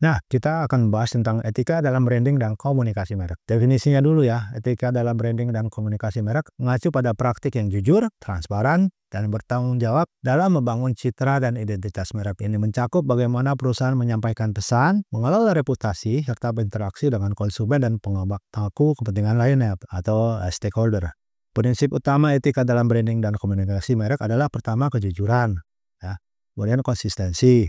Nah, kita akan membahas tentang etika dalam branding dan komunikasi merek. Definisinya dulu ya, etika dalam branding dan komunikasi merek mengacu pada praktik yang jujur, transparan, dan bertanggung jawab dalam membangun citra dan identitas merek. Ini mencakup bagaimana perusahaan menyampaikan pesan, mengelola reputasi, serta berinteraksi dengan konsumen dan pemangku kepentingan lainnya atau stakeholder. Prinsip utama etika dalam branding dan komunikasi merek adalah pertama kejujuran, ya. Kemudian konsistensi,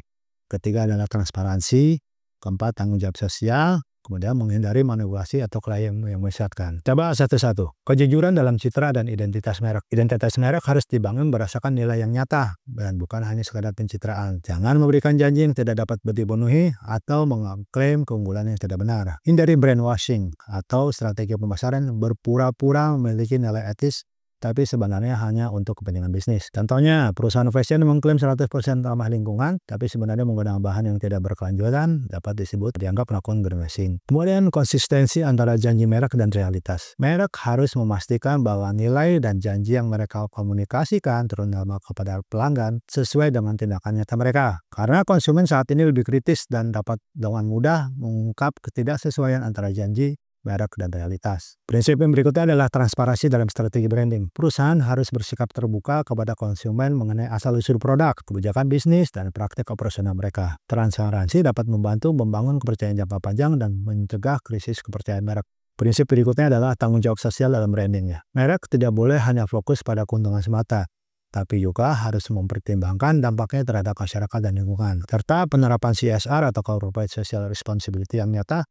ketiga adalah transparansi, keempat tanggung jawab sosial, kemudian menghindari manipulasi atau klaim yang menyesatkan. Coba satu-satu. Kejujuran dalam citra dan identitas merek. Identitas merek harus dibangun berdasarkan nilai yang nyata dan bukan hanya sekadar pencitraan. Jangan memberikan janji yang tidak dapat dipenuhi atau mengklaim keunggulan yang tidak benar. Hindari brainwashing atau strategi pemasaran berpura-pura memiliki nilai etis tapi sebenarnya hanya untuk kepentingan bisnis. Contohnya, perusahaan fashion mengklaim 100% ramah lingkungan, tapi sebenarnya menggunakan bahan yang tidak berkelanjutan, dapat dianggap melakukan greenwashing. Kemudian, konsistensi antara janji merek dan realitas. Merek harus memastikan bahwa nilai dan janji yang mereka komunikasikan, terutama kepada pelanggan, sesuai dengan tindakan nyata mereka. Karena konsumen saat ini lebih kritis dan dapat dengan mudah mengungkap ketidaksesuaian antara janji, merek, dan realitas. Prinsip yang berikutnya adalah transparansi dalam strategi branding. Perusahaan harus bersikap terbuka kepada konsumen mengenai asal-usul produk, kebijakan bisnis, dan praktik operasional mereka. Transparansi dapat membantu membangun kepercayaan jangka panjang dan mencegah krisis kepercayaan merek. Prinsip berikutnya adalah tanggung jawab sosial dalam brandingnya. Merek tidak boleh hanya fokus pada keuntungan semata, tapi juga harus mempertimbangkan dampaknya terhadap masyarakat dan lingkungan, serta penerapan CSR atau Corporate Social Responsibility yang nyata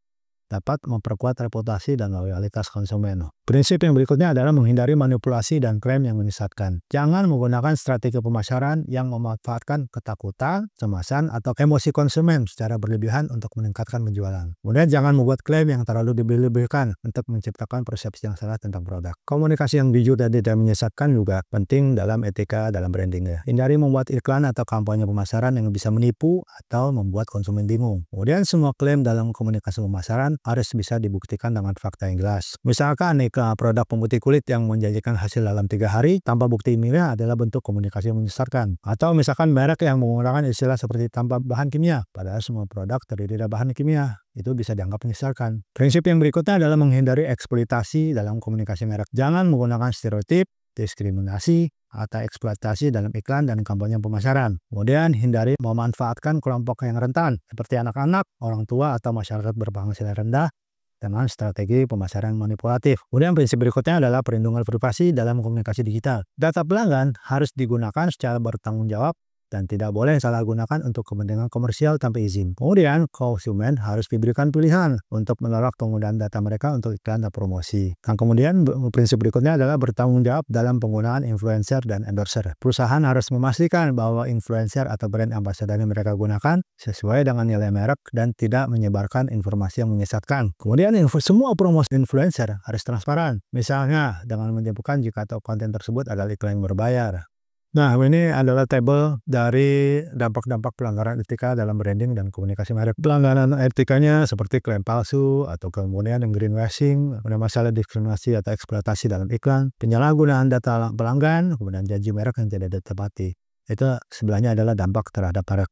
dapat memperkuat reputasi dan loyalitas konsumen. Prinsip yang berikutnya adalah menghindari manipulasi dan klaim yang menyesatkan. Jangan menggunakan strategi pemasaran yang memanfaatkan ketakutan, kecemasan, atau emosi konsumen secara berlebihan untuk meningkatkan penjualan. Kemudian jangan membuat klaim yang terlalu dilebih-lebihkan untuk menciptakan persepsi yang salah tentang produk. Komunikasi yang jujur dan tidak menyesatkan juga penting dalam etika dalam brandingnya. Hindari membuat iklan atau kampanye pemasaran yang bisa menipu atau membuat konsumen bingung. Kemudian semua klaim dalam komunikasi pemasaran harus bisa dibuktikan dengan fakta yang jelas. Misalkan produk pemutih kulit yang menjanjikan hasil dalam 3 hari tanpa bukti ilmiah adalah bentuk komunikasi yang menyesatkan. Atau misalkan merek yang menggunakan istilah seperti tanpa bahan kimia, padahal semua produk terdiri dari bahan kimia. Itu bisa dianggap menyesatkan. Prinsip yang berikutnya adalah menghindari eksploitasi dalam komunikasi merek. Jangan menggunakan stereotip, diskriminasi, atau eksploitasi dalam iklan dan kampanye pemasaran. Kemudian hindari memanfaatkan kelompok yang rentan seperti anak-anak, orang tua, atau masyarakat berpenghasilan rendah dengan strategi pemasaran manipulatif. Kemudian prinsip berikutnya adalah perlindungan privasi dalam komunikasi digital. Data pelanggan harus digunakan secara bertanggung jawab dan tidak boleh salah gunakan untuk kepentingan komersial tanpa izin. Kemudian, konsumen harus diberikan pilihan untuk menolak penggunaan data mereka untuk iklan dan promosi. Dan kemudian, prinsip berikutnya adalah bertanggung jawab dalam penggunaan influencer dan endorser. Perusahaan harus memastikan bahwa influencer atau brand ambassador yang mereka gunakan sesuai dengan nilai merek dan tidak menyebarkan informasi yang menyesatkan. Kemudian, semua promosi influencer harus transparan. Misalnya, dengan menyebutkan jika konten tersebut adalah iklan yang berbayar. Nah, ini adalah tabel dari dampak-dampak pelanggaran etika dalam branding dan komunikasi merek. Pelanggaran etikanya seperti klaim palsu atau kemudian greenwashing, kemudian masalah diskriminasi atau eksploitasi dalam iklan, penyalahgunaan data pelanggan, kemudian janji merek yang tidak ditepati. Itu sebenarnya adalah dampak terhadap merek.